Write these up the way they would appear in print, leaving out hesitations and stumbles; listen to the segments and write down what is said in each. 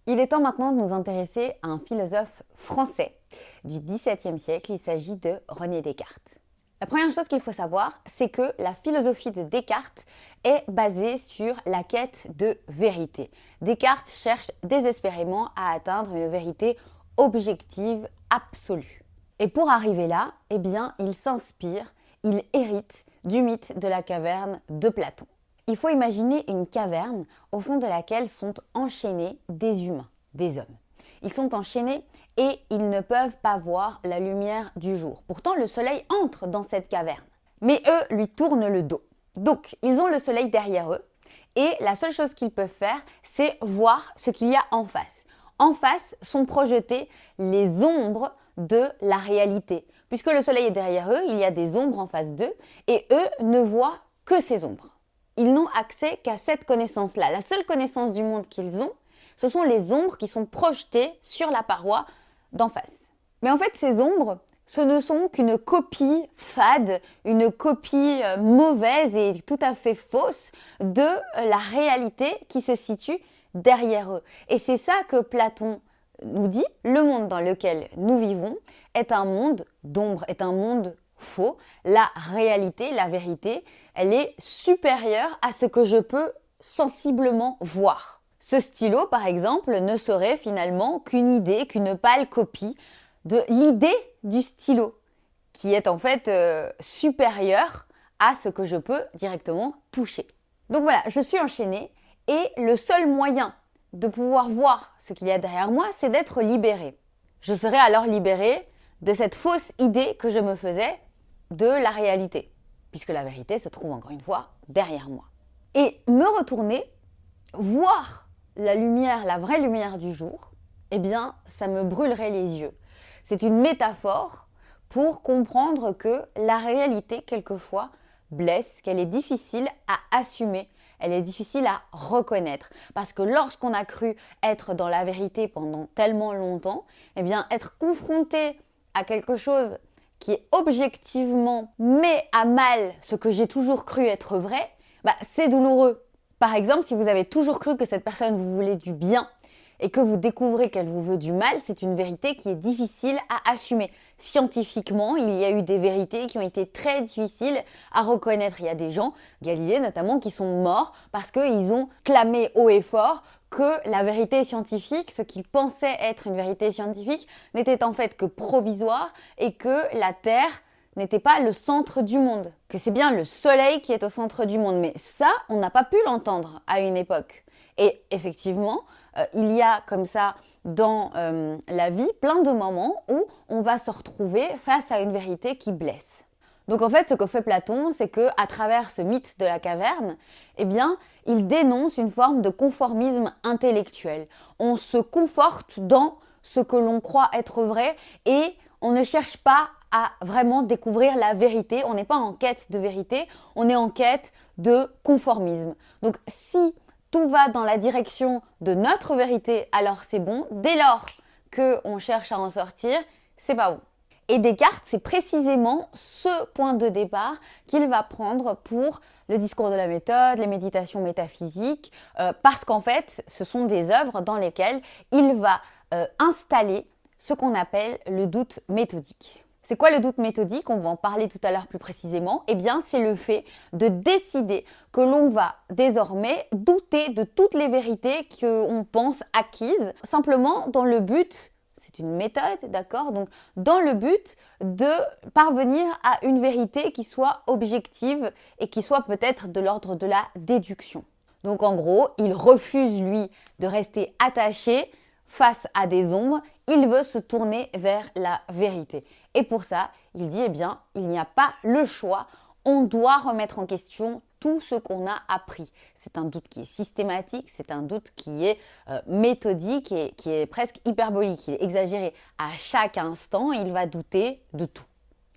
Il est temps maintenant de nous intéresser à un philosophe français du XVIIe siècle. Il s'agit de René Descartes. La première chose qu'il faut savoir, c'est que la philosophie de Descartes est basée sur la quête de vérité. Descartes cherche désespérément à atteindre une vérité objective, absolue. Et pour arriver là, eh bien, il s'inspire, il hérite du mythe de la caverne de Platon. Il faut imaginer une caverne au fond de laquelle sont enchaînés des humains, des hommes. Ils sont enchaînés et ils ne peuvent pas voir la lumière du jour. Pourtant, le soleil entre dans cette caverne. Mais eux lui tournent le dos. Donc, ils ont le soleil derrière eux et la seule chose qu'ils peuvent faire, c'est voir ce qu'il y a en face. En face sont projetées les ombres de la réalité. Puisque le soleil est derrière eux, il y a des ombres en face d'eux et eux ne voient que ces ombres. Ils n'ont accès qu'à cette connaissance-là. La seule connaissance du monde qu'ils ont, ce sont les ombres qui sont projetées sur la paroi d'en face. Mais en fait, ces ombres, ce ne sont qu'une copie fade, une copie mauvaise et tout à fait fausse de la réalité qui se situe derrière eux. Et c'est ça que Platon nous dit, le monde dans lequel nous vivons est un monde d'ombre, est un monde faux. La réalité, la vérité, elle est supérieure à ce que je peux sensiblement voir. Ce stylo, par exemple, ne serait finalement qu'une idée, qu'une pâle copie de l'idée du stylo, qui est en fait supérieure à ce que je peux directement toucher. Donc voilà, je suis enchaînée et le seul moyen de pouvoir voir ce qu'il y a derrière moi, c'est d'être libérée. Je serai alors libérée de cette fausse idée que je me faisais de la réalité, puisque la vérité se trouve encore une fois derrière moi. Et me retourner, voir la lumière, la vraie lumière du jour, eh bien, ça me brûlerait les yeux. C'est une métaphore pour comprendre que la réalité, quelquefois, blesse, qu'elle est difficile à assumer, elle est difficile à reconnaître. Parce que lorsqu'on a cru être dans la vérité pendant tellement longtemps, eh bien, être confronté à quelque chose qui est objectivement met à mal ce que j'ai toujours cru être vrai, c'est douloureux. Par exemple, si vous avez toujours cru que cette personne vous voulait du bien et que vous découvrez qu'elle vous veut du mal, c'est une vérité qui est difficile à assumer. Scientifiquement, il y a eu des vérités qui ont été très difficiles à reconnaître. Il y a des gens, Galilée notamment, qui sont morts parce qu'ils ont clamé haut et fort que la vérité scientifique, ce qu'ils pensaient être une vérité scientifique, n'était en fait que provisoire et que la Terre n'était pas le centre du monde, que c'est bien le soleil qui est au centre du monde. Mais ça, on n'a pas pu l'entendre à une époque. Et effectivement, il y a comme ça dans la vie plein de moments où on va se retrouver face à une vérité qui blesse. Donc en fait, ce que fait Platon, c'est que à travers ce mythe de la caverne, eh bien, il dénonce une forme de conformisme intellectuel. On se conforte dans ce que l'on croit être vrai et on ne cherche pas à vraiment découvrir la vérité. On n'est pas en quête de vérité, on est en quête de conformisme. Donc si tout va dans la direction de notre vérité, alors c'est bon. Dès lors qu'on cherche à en sortir, c'est pas bon. Et Descartes, c'est précisément ce point de départ qu'il va prendre pour le discours de la méthode, les méditations métaphysiques, parce qu'en fait, ce sont des œuvres dans lesquelles il va installer ce qu'on appelle le doute méthodique. C'est quoi le doute méthodique? On va en parler tout à l'heure plus précisément. Eh bien, c'est le fait de décider que l'on va désormais douter de toutes les vérités qu'on pense acquises, simplement dans le but, c'est une méthode, d'accord? Donc, dans le but de parvenir à une vérité qui soit objective et qui soit peut-être de l'ordre de la déduction. Donc, en gros, il refuse, lui, de rester attaché face à des ombres, il veut se tourner vers la vérité. Et pour ça, il dit, eh bien, il n'y a pas le choix, on doit remettre en question tout ce qu'on a appris. C'est un doute qui est systématique, c'est un doute qui est méthodique et qui est presque hyperbolique, il est exagéré. À chaque instant, il va douter de tout.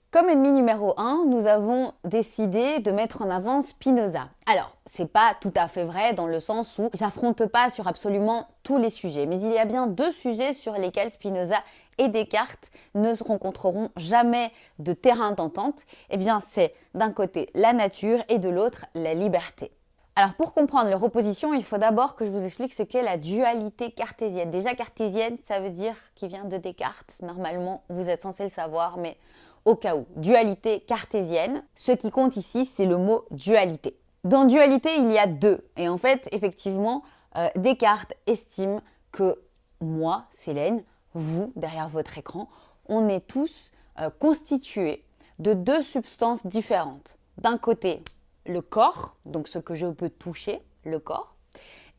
Comme ennemi numéro 1, nous avons décidé de mettre en avant Spinoza. Alors, c'est pas tout à fait vrai dans le sens où ils s'affrontent pas sur absolument tous les sujets, mais il y a bien deux sujets sur lesquels Spinoza et Descartes ne se rencontreront jamais de terrain d'entente. Eh bien, c'est d'un côté la nature et de l'autre la liberté. Alors pour comprendre leur opposition, il faut d'abord que je vous explique ce qu'est la dualité cartésienne. Déjà cartésienne, ça veut dire qui vient de Descartes. Normalement, vous êtes censé le savoir, mais au cas où. Dualité cartésienne, ce qui compte ici, c'est le mot dualité. Dans dualité, il y a deux. Et en fait, effectivement, Descartes estime que moi, Célène, vous, derrière votre écran, on est tous constitués de deux substances différentes. D'un côté, le corps, donc ce que je peux toucher, le corps,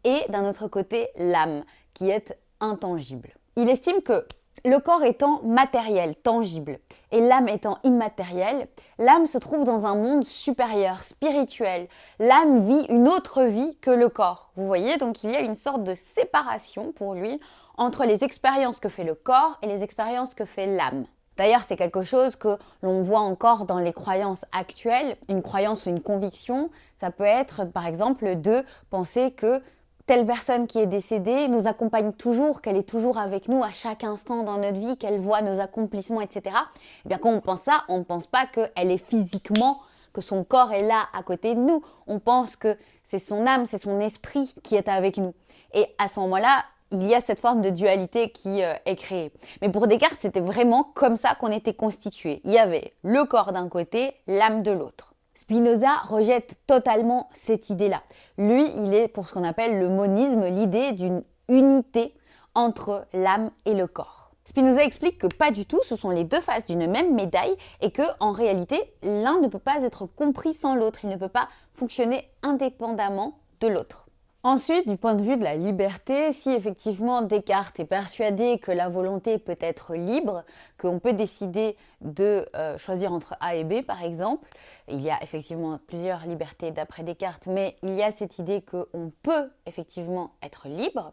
et d'un autre côté, l'âme, qui est intangible. Il estime que le corps étant matériel, tangible, et l'âme étant immatérielle, l'âme se trouve dans un monde supérieur, spirituel. L'âme vit une autre vie que le corps. Vous voyez, donc il y a une sorte de séparation pour lui entre les expériences que fait le corps et les expériences que fait l'âme. D'ailleurs, c'est quelque chose que l'on voit encore dans les croyances actuelles. Une croyance ou une conviction, ça peut être par exemple de penser que telle personne qui est décédée nous accompagne toujours, qu'elle est toujours avec nous à chaque instant dans notre vie, qu'elle voit nos accomplissements, etc. Eh bien, quand on pense ça, on ne pense pas qu'elle est physiquement, que son corps est là à côté de nous. On pense que c'est son âme, c'est son esprit qui est avec nous. Et à ce moment-là, il y a cette forme de dualité qui est créée. Mais pour Descartes, c'était vraiment comme ça qu'on était constitué. Il y avait le corps d'un côté, l'âme de l'autre. Spinoza rejette totalement cette idée-là. Lui, il est pour ce qu'on appelle le monisme, l'idée d'une unité entre l'âme et le corps. Spinoza explique que pas du tout, ce sont les deux faces d'une même médaille et que en réalité, l'un ne peut pas être compris sans l'autre, il ne peut pas fonctionner indépendamment de l'autre. Ensuite, du point de vue de la liberté, si effectivement Descartes est persuadé que la volonté peut être libre, qu'on peut décider de choisir entre A et B par exemple, il y a effectivement plusieurs libertés d'après Descartes, mais il y a cette idée qu'on peut effectivement être libre,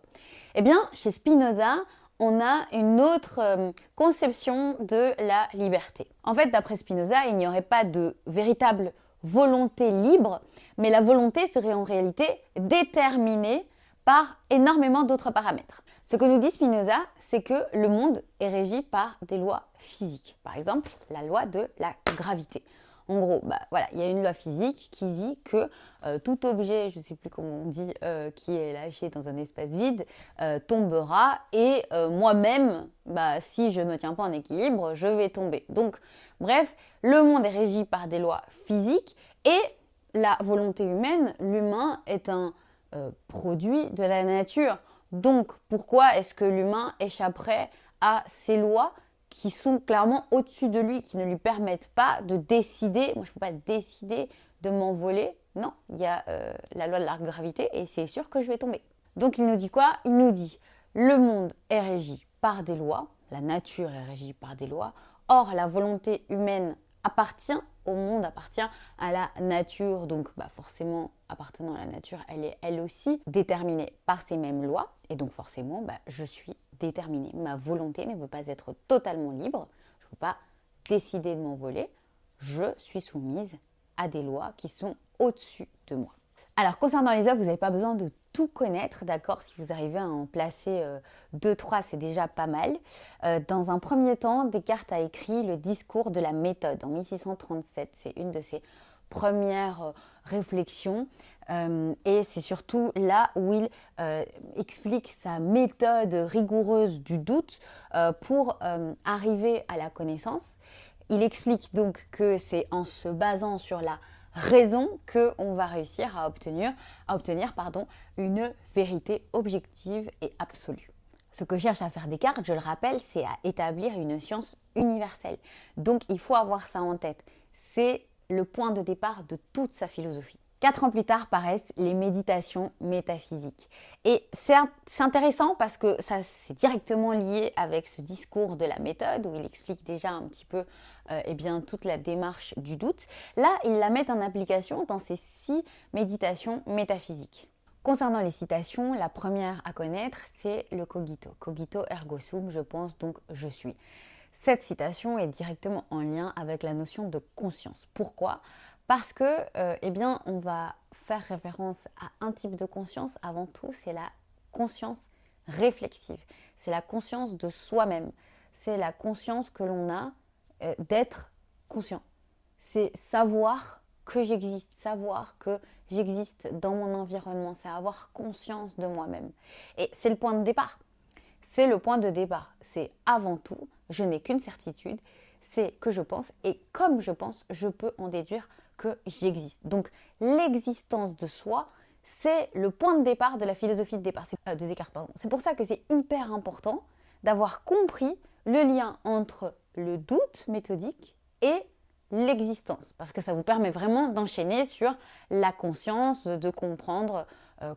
eh bien chez Spinoza, on a une autre conception de la liberté. En fait, d'après Spinoza, il n'y aurait pas de véritable volonté libre, mais la volonté serait en réalité déterminée par énormément d'autres paramètres. Ce que nous dit Spinoza, c'est que le monde est régi par des lois physiques. Par exemple, la loi de la gravité. En gros, voilà, il y a une loi physique qui dit que tout objet, je ne sais plus comment on dit, qui est lâché dans un espace vide, tombera et moi-même, si je ne me tiens pas en équilibre, je vais tomber. Donc, bref, le monde est régi par des lois physiques et la volonté humaine, l'humain est un produit de la nature. Donc, pourquoi est-ce que l'humain échapperait à ces lois qui sont clairement au-dessus de lui, qui ne lui permettent pas de décider. Moi, je ne peux pas décider de m'envoler. Non, il y a la loi de la gravité et c'est sûr que je vais tomber. Donc, il nous dit quoi? Il nous dit, le monde est régi par des lois, la nature est régie par des lois. Or, la volonté humaine appartient au monde, appartient à la nature. Donc, forcément, appartenant à la nature, elle est elle aussi déterminée par ces mêmes lois. Et donc, forcément, je suis déterminée. Ma volonté ne peut pas être totalement libre. Je ne peux pas décider de m'envoler. Je suis soumise à des lois qui sont au-dessus de moi. Alors, concernant les œuvres, vous n'avez pas besoin de tout connaître, d'accord? Si vous arrivez à en placer 2-3, c'est déjà pas mal. Dans un premier temps, Descartes a écrit le discours de la méthode en 1637. C'est une de ses premières réflexions et c'est surtout là où il explique sa méthode rigoureuse du doute pour arriver à la connaissance. Il explique donc que c'est en se basant sur la raison qu'on va réussir à obtenir une vérité objective et absolue. Ce que cherche à faire Descartes, je le rappelle, c'est à établir une science universelle. Donc il faut avoir ça en tête. C'est le point de départ de toute sa philosophie. 4 ans plus tard paraissent les méditations métaphysiques. Et c'est intéressant parce que ça c'est directement lié avec ce discours de la méthode où il explique déjà un petit peu toute la démarche du doute. Là, il la met en application dans ces 6 méditations métaphysiques. Concernant les citations, la première à connaître, c'est le cogito. Cogito ergo sum, je pense donc je suis. Cette citation est directement en lien avec la notion de conscience. Pourquoi ? Parce que, on va faire référence à un type de conscience. Avant tout, c'est la conscience réflexive. C'est la conscience de soi-même. C'est la conscience que l'on a d'être conscient. C'est savoir que j'existe, savoir que j'existe dans mon environnement, c'est avoir conscience de moi-même. Et c'est le point de départ. C'est le point de départ. C'est avant tout, je n'ai qu'une certitude, c'est que je pense, et comme je pense, je peux en déduire que j'existe. Donc l'existence de soi, c'est le point de départ de la philosophie de Descartes. C'est pour ça que c'est hyper important d'avoir compris le lien entre le doute méthodique et l'existence, parce que ça vous permet vraiment d'enchaîner sur la conscience, de comprendre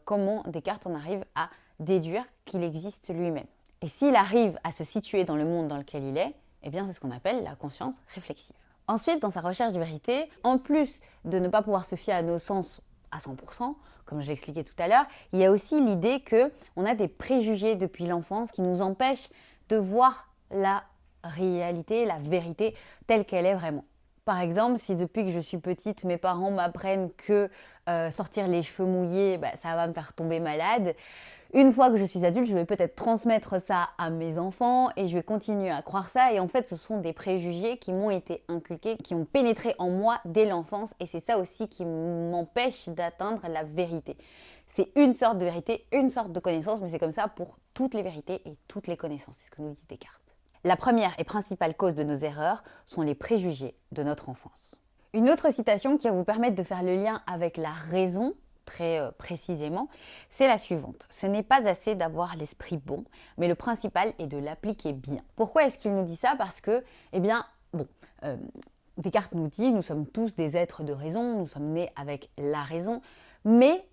comment Descartes en arrive à déduire qu'il existe lui-même. Et s'il arrive à se situer dans le monde dans lequel il est, eh bien c'est ce qu'on appelle la conscience réflexive. Ensuite, dans sa recherche de vérité, en plus de ne pas pouvoir se fier à nos sens à 100%, comme je l'ai expliqué tout à l'heure, il y a aussi l'idée qu'on a des préjugés depuis l'enfance qui nous empêchent de voir la réalité, la vérité telle qu'elle est vraiment. Par exemple, si depuis que je suis petite, mes parents m'apprennent que sortir les cheveux mouillés, ça va me faire tomber malade, une fois que je suis adulte, je vais peut-être transmettre ça à mes enfants et je vais continuer à croire ça. Et en fait, ce sont des préjugés qui m'ont été inculqués, qui ont pénétré en moi dès l'enfance. Et c'est ça aussi qui m'empêche d'atteindre la vérité. C'est une sorte de vérité, une sorte de connaissance, mais c'est comme ça pour toutes les vérités et toutes les connaissances. C'est ce que nous dit Descartes. La première et principale cause de nos erreurs sont les préjugés de notre enfance. Une autre citation qui va vous permettre de faire le lien avec la raison, très précisément, c'est la suivante. Ce n'est pas assez d'avoir l'esprit bon, mais le principal est de l'appliquer bien. Pourquoi est-ce qu'il nous dit ça? Parce que, Descartes nous dit, nous sommes tous des êtres de raison, nous sommes nés avec la raison, mais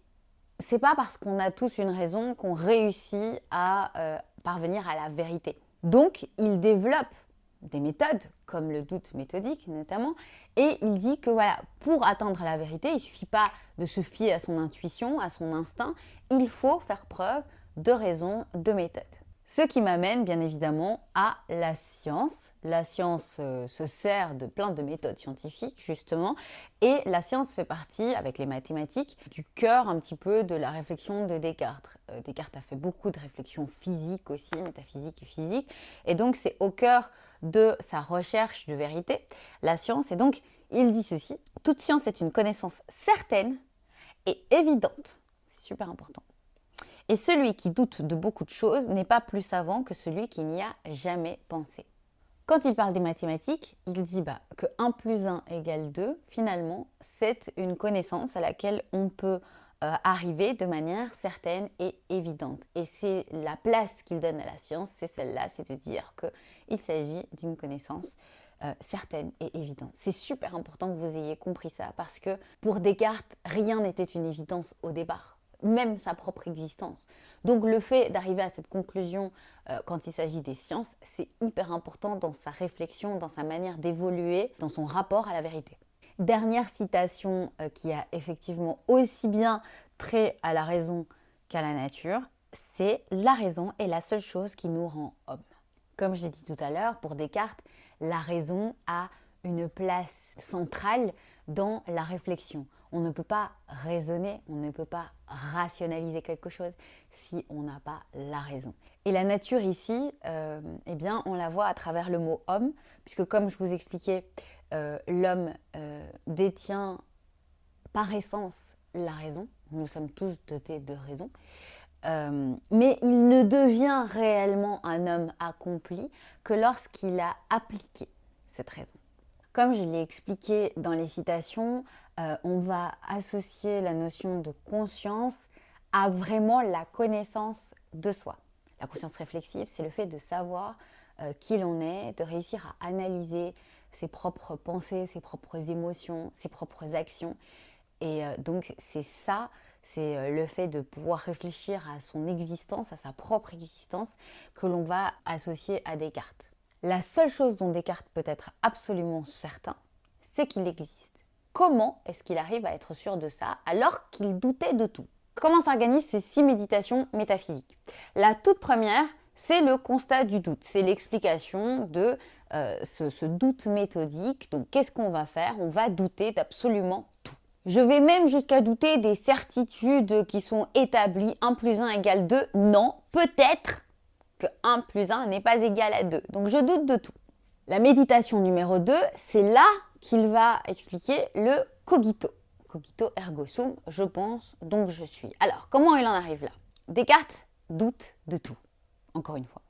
c'est pas parce qu'on a tous une raison qu'on réussit à parvenir à la vérité. Donc, il développe des méthodes, comme le doute méthodique notamment, et il dit que voilà, pour atteindre la vérité, il ne suffit pas de se fier à son intuition, à son instinct, il faut faire preuve de raison, de méthode. Ce qui m'amène bien évidemment à la science. La science se sert de plein de méthodes scientifiques justement, et la science fait partie, avec les mathématiques, du cœur un petit peu de la réflexion de Descartes. Descartes a fait beaucoup de réflexions physiques aussi, métaphysiques et physiques, et donc c'est au cœur de sa recherche de vérité, la science. Et donc il dit ceci: toute science est une connaissance certaine et évidente. C'est super important. Et celui qui doute de beaucoup de choses n'est pas plus savant que celui qui n'y a jamais pensé. Quand il parle des mathématiques, il dit que 1 plus 1 égale 2, finalement, c'est une connaissance à laquelle on peut arriver de manière certaine et évidente. Et c'est la place qu'il donne à la science, c'est celle-là, c'est de dire qu'il s'agit d'une connaissance certaine et évidente. C'est super important que vous ayez compris ça, parce que pour Descartes, rien n'était une évidence au départ. Même sa propre existence. Donc le fait d'arriver à cette conclusion quand il s'agit des sciences, c'est hyper important dans sa réflexion, dans sa manière d'évoluer, dans son rapport à la vérité. Dernière citation qui a effectivement aussi bien trait à la raison qu'à la nature, c'est « La raison est la seule chose qui nous rend hommes ». Comme je l'ai dit tout à l'heure, pour Descartes, la raison a une place centrale dans la réflexion. On ne peut pas raisonner, on ne peut pas rationaliser quelque chose si on n'a pas la raison. Et la nature ici, on la voit à travers le mot homme, puisque comme je vous expliquais, l'homme détient par essence la raison. Nous sommes tous dotés de raison. Mais il ne devient réellement un homme accompli que lorsqu'il a appliqué cette raison. Comme je l'ai expliqué dans les citations, on va associer la notion de conscience à vraiment la connaissance de soi. La conscience réflexive, c'est le fait de savoir qui l'on est, de réussir à analyser ses propres pensées, ses propres émotions, ses propres actions. Et donc c'est ça, c'est le fait de pouvoir réfléchir à son existence, à sa propre existence, que l'on va associer à Descartes. La seule chose dont Descartes peut être absolument certain, c'est qu'il existe. Comment est-ce qu'il arrive à être sûr de ça alors qu'il doutait de tout? Comment s'organisent ces 6 méditations métaphysiques? La toute première, c'est le constat du doute. C'est l'explication de ce doute méthodique. Donc qu'est-ce qu'on va faire? On va douter d'absolument tout. Je vais même jusqu'à douter des certitudes qui sont établies. 1 plus 1 égale 2. Non, peut-être que 1 plus 1 n'est pas égal à 2. Donc je doute de tout. La méditation numéro 2, c'est là qu'il va expliquer le cogito. Cogito ergo sum, je pense, donc je suis. Alors, comment il en arrive là? Descartes doute de tout, encore une fois.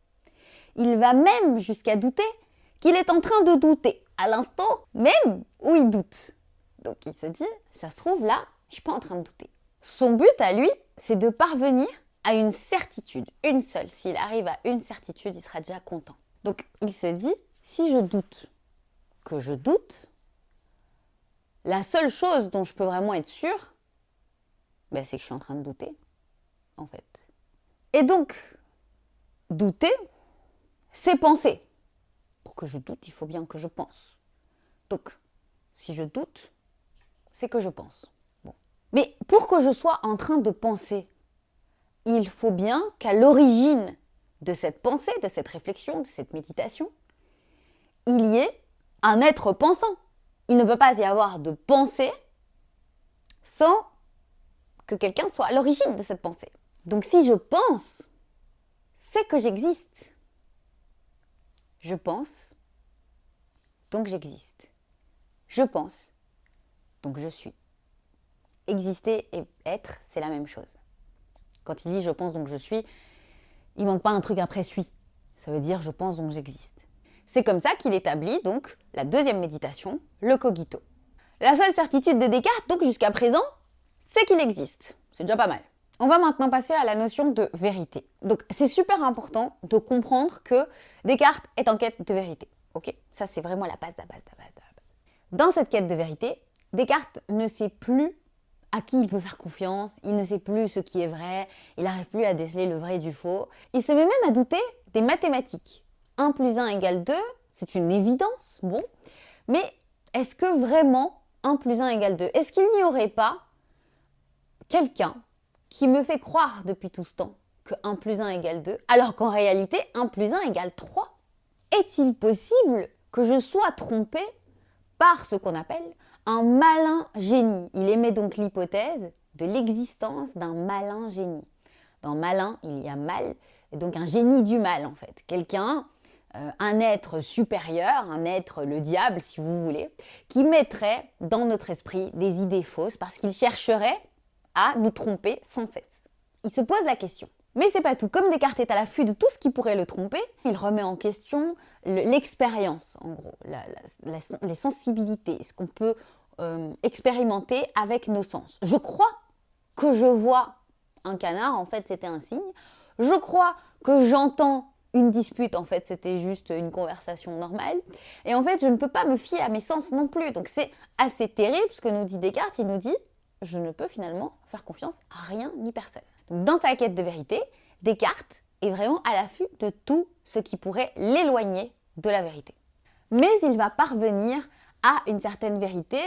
Il va même jusqu'à douter qu'il est en train de douter, à l'instant même où il doute. Donc il se dit, ça se trouve là, je ne suis pas en train de douter. Son but à lui, c'est de parvenir à une certitude, une seule. S'il arrive à une certitude, il sera déjà content. Donc il se dit, si je doute, que je doute, la seule chose dont je peux vraiment être sûre, c'est que je suis en train de douter, en fait. Et donc, douter, c'est penser. Pour que je doute, il faut bien que je pense. Donc, si je doute, c'est que je pense. Bon. Mais pour que je sois en train de penser, il faut bien qu'à l'origine de cette pensée, de cette réflexion, de cette méditation, il y ait un être pensant. Il ne peut pas y avoir de pensée sans que quelqu'un soit à l'origine de cette pensée. Donc si je pense, c'est que j'existe. Je pense, donc j'existe. Je pense, donc je suis. Exister et être, c'est la même chose. Quand il dit « je pense, donc je suis », il ne manque pas un truc après « suis ». Ça veut dire « je pense, donc j'existe ». C'est comme ça qu'il établit donc la deuxième méditation, le cogito. La seule certitude de Descartes, donc jusqu'à présent, c'est qu'il existe. C'est déjà pas mal. On va maintenant passer à la notion de vérité. Donc c'est super important de comprendre que Descartes est en quête de vérité. Ok, ça c'est vraiment la base, la base, la base, la base. Dans cette quête de vérité, Descartes ne sait plus à qui il peut faire confiance, il ne sait plus ce qui est vrai, il n'arrive plus à déceler le vrai du faux. Il se met même à douter des mathématiques. 1 plus 1 égale 2, c'est une évidence, bon. Mais est-ce que vraiment 1 plus 1 égale 2? Est-ce qu'il n'y aurait pas quelqu'un qui me fait croire depuis tout ce temps que 1 plus 1 égale 2, alors qu'en réalité 1 plus 1 égale 3? Est-il possible que je sois trompée par ce qu'on appelle un malin génie? Il émet donc l'hypothèse de l'existence d'un malin génie. Dans malin, il y a mal, et donc un génie du mal en fait. Quelqu'un, un être supérieur, un être, le diable si vous voulez, qui mettrait dans notre esprit des idées fausses parce qu'il chercherait à nous tromper sans cesse. Il se pose la question. Mais c'est pas tout. Comme Descartes est à l'affût de tout ce qui pourrait le tromper, il remet en question l'expérience, en gros, les sensibilités, ce qu'on peut expérimenter avec nos sens. Je crois que je vois un canard, en fait c'était un signe. Je crois que j'entends une dispute, en fait c'était juste une conversation normale. Et en fait je ne peux pas me fier à mes sens non plus. Donc c'est assez terrible ce que nous dit Descartes. Il nous dit je ne peux finalement faire confiance à rien ni personne. Donc dans sa quête de vérité, Descartes est vraiment à l'affût de tout ce qui pourrait l'éloigner de la vérité. Mais il va parvenir à une certaine vérité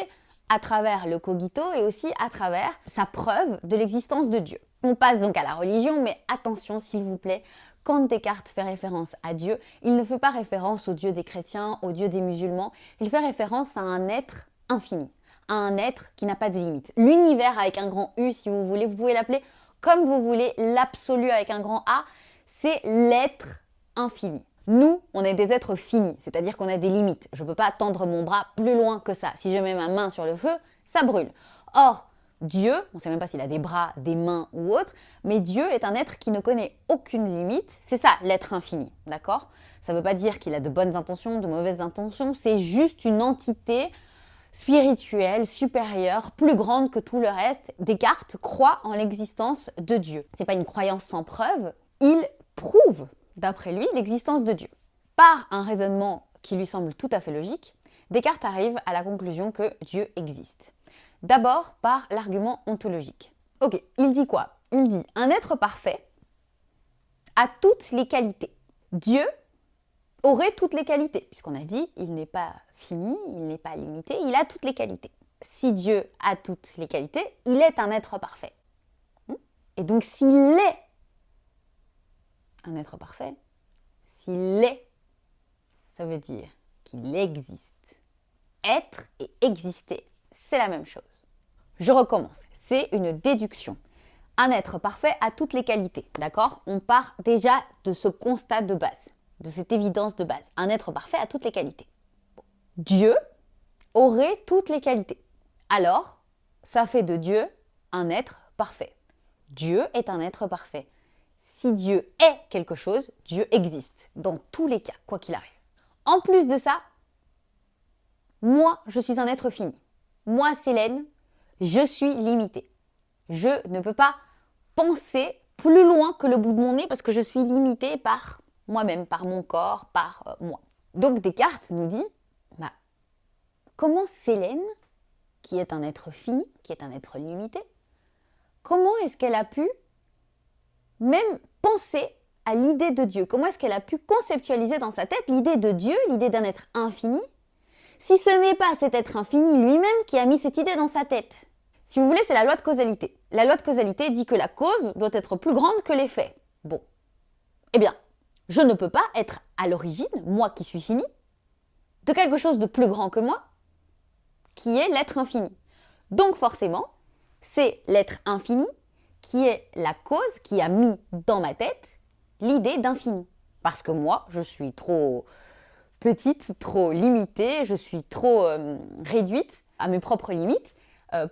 à travers le cogito et aussi à travers sa preuve de l'existence de Dieu. On passe donc à la religion, mais attention s'il vous plaît, quand Descartes fait référence à Dieu, il ne fait pas référence au Dieu des chrétiens, au Dieu des musulmans, il fait référence à un être infini, à un être qui n'a pas de limite. L'univers avec un grand U si vous voulez, vous pouvez l'appeler comme vous voulez, l'absolu avec un grand A, c'est l'être infini. Nous, on est des êtres finis, c'est-à-dire qu'on a des limites. Je ne peux pas tendre mon bras plus loin que ça. Si je mets ma main sur le feu, ça brûle. Or, Dieu, on ne sait même pas s'il a des bras, des mains ou autre, mais Dieu est un être qui ne connaît aucune limite. C'est ça, l'être infini, d'accord? Ça ne veut pas dire qu'il a de bonnes intentions, de mauvaises intentions, c'est juste une entité spirituelle, supérieure, plus grande que tout le reste. Descartes croit en l'existence de Dieu. Ce n'est pas une croyance sans preuve, il prouve, d'après lui, l'existence de Dieu. Par un raisonnement qui lui semble tout à fait logique, Descartes arrive à la conclusion que Dieu existe. D'abord par l'argument ontologique. Ok, il dit quoi? Il dit un être parfait a toutes les qualités. Dieu aurait toutes les qualités, puisqu'on a dit il n'est pas fini, il n'est pas limité, il a toutes les qualités. Si Dieu a toutes les qualités, il est un être parfait. Et donc s'il est un être parfait, s'il est, ça veut dire qu'il existe. Être et exister, c'est la même chose. Je recommence, c'est une déduction. Un être parfait a toutes les qualités, d'accord? On part déjà de ce constat de base, de cette évidence de base. Un être parfait a toutes les qualités. Dieu aurait toutes les qualités. alors ça fait de Dieu un être parfait. Dieu est un être parfait. Si Dieu est quelque chose, Dieu existe, dans tous les cas, quoi qu'il arrive. En plus de ça, moi, je suis un être fini. Moi, Célène, je suis limitée. Je ne peux pas penser plus loin que le bout de mon nez parce que je suis limitée par moi-même, par mon corps, par moi. Donc Descartes nous dit, comment Célène, qui est un être fini, qui est un être limité, comment est-ce qu'elle a pu même penser à l'idée de Dieu? Comment est-ce qu'elle a pu conceptualiser dans sa tête l'idée de Dieu, l'idée d'un être infini, si ce n'est pas cet être infini lui-même qui a mis cette idée dans sa tête? Si vous voulez, c'est la loi de causalité. La loi de causalité dit que la cause doit être plus grande que l'effet. Bon. Eh bien, je ne peux pas être à l'origine, moi qui suis fini, de quelque chose de plus grand que moi, qui est l'être infini. Donc forcément, c'est l'être infini qui est la cause qui a mis dans ma tête l'idée d'infini. Parce que moi, je suis trop petite, trop limitée, je suis trop réduite à mes propres limites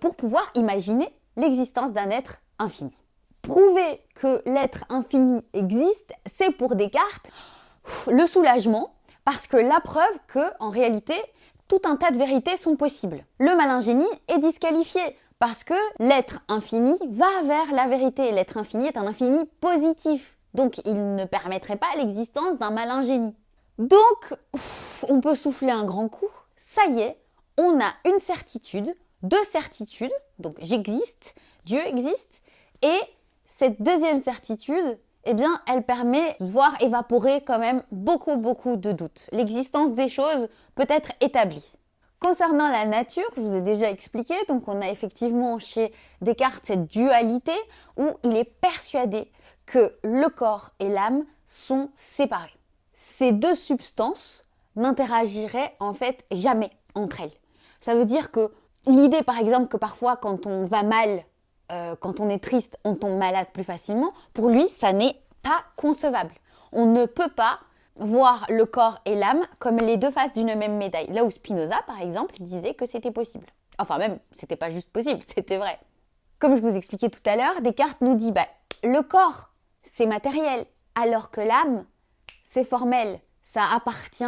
pour pouvoir imaginer l'existence d'un être infini. Prouver que l'être infini existe, c'est pour Descartes le soulagement, parce que la preuve que, en réalité, tout un tas de vérités sont possibles. Le malin génie est disqualifié, parce que l'être infini va vers la vérité. L'être infini est un infini positif, donc il ne permettrait pas l'existence d'un malin génie. Donc, on peut souffler un grand coup. Ça y est, on a une certitude, deux certitudes. Donc, j'existe, Dieu existe. Et cette deuxième certitude, eh bien, elle permet de voir évaporer quand même beaucoup de doutes. L'existence des choses peut être établie. Concernant la nature, je vous ai déjà expliqué, donc on a effectivement chez Descartes cette dualité où il est persuadé que le corps et l'âme sont séparés. Ces deux substances n'interagiraient en fait jamais entre elles. Ça veut dire que l'idée par exemple que parfois quand on va mal, quand on est triste, on tombe malade plus facilement, pour lui ça n'est pas concevable. On ne peut pas voir le corps et l'âme comme les deux faces d'une même médaille. Là où Spinoza par exemple disait que c'était possible. Enfin même, c'était pas juste possible, c'était vrai. Comme je vous expliquais tout à l'heure, Descartes nous dit le corps c'est matériel, alors que l'âme c'est formel, ça appartient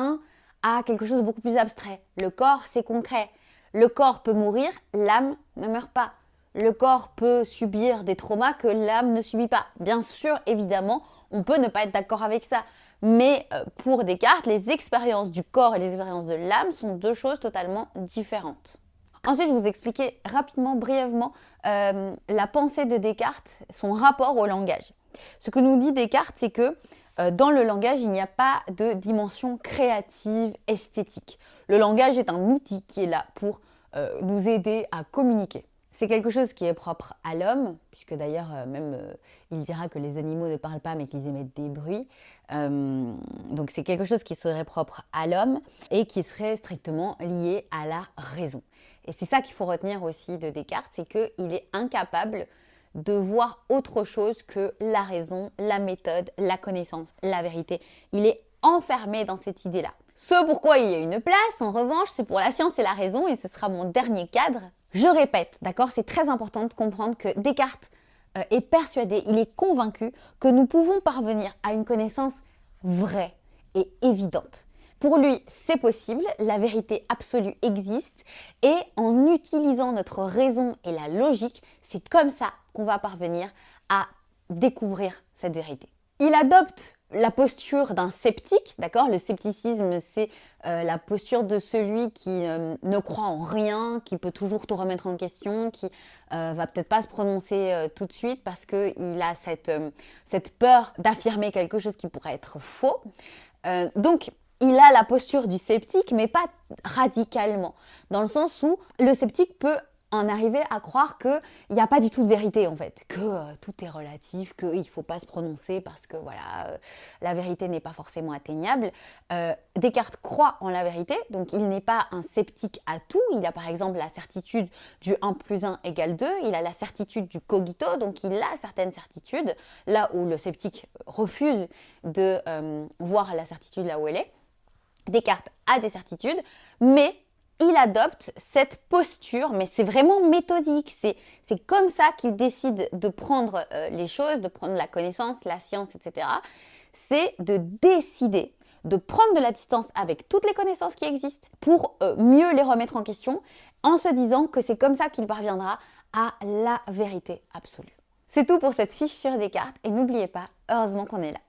à quelque chose de beaucoup plus abstrait. Le corps, c'est concret. Le corps peut mourir, l'âme ne meurt pas. Le corps peut subir des traumas que l'âme ne subit pas. Bien sûr, évidemment, on peut ne pas être d'accord avec ça. Mais pour Descartes, les expériences du corps et les expériences de l'âme sont deux choses totalement différentes. Ensuite, je vais vous expliquer rapidement, brièvement, la pensée de Descartes, son rapport au langage. Ce que nous dit Descartes, c'est que dans le langage, il n'y a pas de dimension créative, esthétique. Le langage est un outil qui est là pour nous aider à communiquer. C'est quelque chose qui est propre à l'homme, puisque d'ailleurs il dira que les animaux ne parlent pas mais qu'ils émettent des bruits. Donc c'est quelque chose qui serait propre à l'homme et qui serait strictement lié à la raison. Et c'est ça qu'il faut retenir aussi de Descartes, c'est qu'il est incapable de voir autre chose que la raison, la méthode, la connaissance, la vérité. Il est enfermé dans cette idée-là. Ce pourquoi il y a une place, en revanche, c'est pour la science et la raison, et ce sera mon dernier cadre. Je répète, d'accord, c'est très important de comprendre que Descartes est persuadé, il est convaincu que nous pouvons parvenir à une connaissance vraie et évidente. Pour lui, c'est possible, la vérité absolue existe et en utilisant notre raison et la logique, c'est comme ça qu'on va parvenir à découvrir cette vérité. Il adopte la posture d'un sceptique, d'accord? Le scepticisme, c'est la posture de celui qui ne croit en rien, qui peut toujours tout remettre en question, qui va peut-être pas se prononcer tout de suite parce qu'il a cette peur d'affirmer quelque chose qui pourrait être faux. Donc, il a la posture du sceptique, mais pas radicalement, dans le sens où le sceptique peut en arriver à croire qu'il n'y a pas du tout de vérité en fait, que tout est relatif, qu'il ne faut pas se prononcer parce que voilà, la vérité n'est pas forcément atteignable. Descartes croit en la vérité, donc il n'est pas un sceptique à tout. Il a par exemple la certitude du 1 plus 1 égale 2, il a la certitude du cogito, donc il a certaines certitudes, là où le sceptique refuse de voir la certitude là où elle est. Descartes a des certitudes, mais il adopte cette posture, mais c'est vraiment méthodique. C'est comme ça qu'il décide de prendre les choses, de prendre la connaissance, la science, etc. C'est de décider de prendre de la distance avec toutes les connaissances qui existent pour mieux les remettre en question, en se disant que c'est comme ça qu'il parviendra à la vérité absolue. C'est tout pour cette fiche sur Descartes et n'oubliez pas, heureusement qu'on est là.